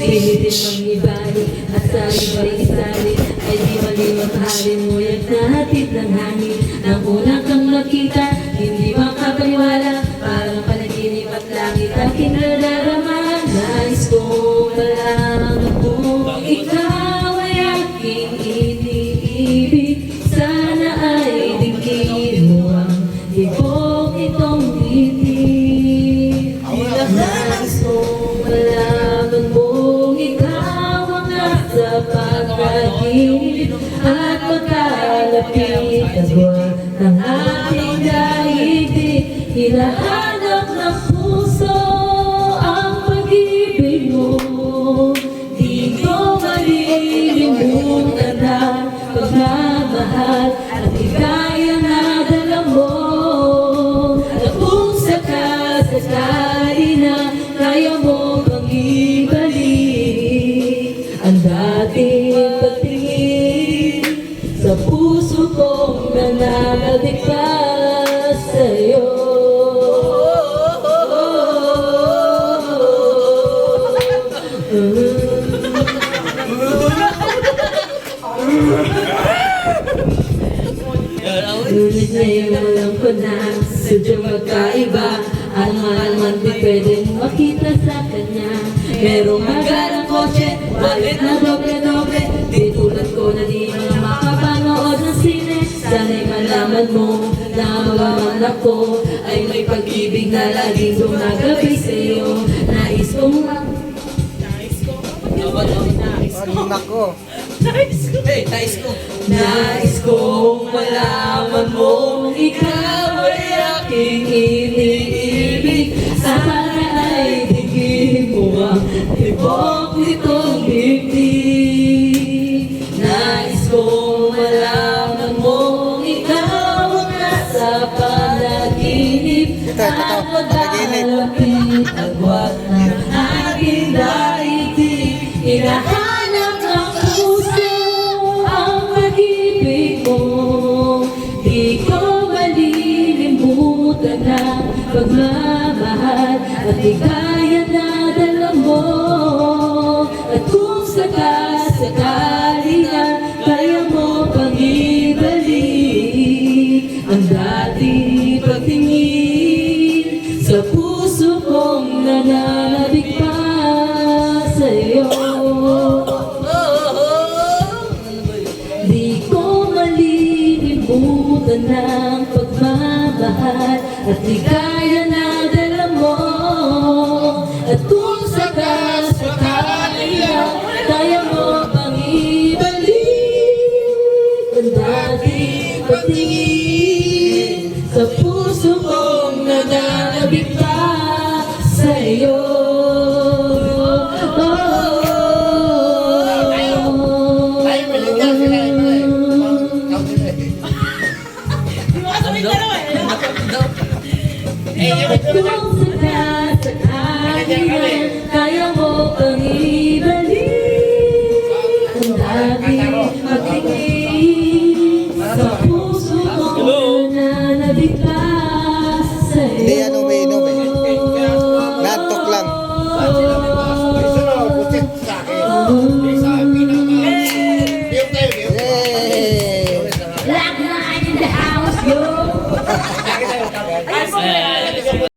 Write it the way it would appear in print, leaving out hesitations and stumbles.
Pilitin mang ibalik at sa iba'y isali, ay di maliwat halin mo yan na hatid ng hangin. Nang una kang nakita, hindi makapaniwala, parang panaginip at langit aking nadarama. Nais kong malaman kung ikaw ay aking iniibig, sana ay dinggin mo ang tibok itong titig. Nais kong malaman kung ikaw ang nasa pagkaginip at magkalapit agwa ng ating daigdig. Hinahanap ng puso ang pag-ibig mo, di ko malilimutan ang pagmamahal at higaya na dala mo. At kung sakasakali na kaya mo bang ibalik ang dating pagtingin sa puso kong nananalig pa sa'yo. Ngunit ngayon alam ko na sadyang magkaiba ang malaman di pwedeng makita sa kanya. Merong magarang kotse, balit na doble-doble, di tulad ko na di na makapanood ng sine. Sana'y malaman mo na magaman ako ay may pag-ibig na laging gumagabi sa'yo. Nais kong nais kong malaman mong ikaw ay aking iniibig, sana ay digin mo ang tibok nitong dibdib. Nais kong malaman mong ikaw ang nasa panaginip at maglalapit agwat ng aking daigdig. Hinahanap ng puso ang pag-ibig mo, di ko malilimutan ang pagmamahal at higaya na dala mo. At kung sakasakali na kaya mo pang ibalik ang dating pagtingin sa puso kong nananabik pa sa'yo. Di ko malilimutan ang pagmamahal at higaya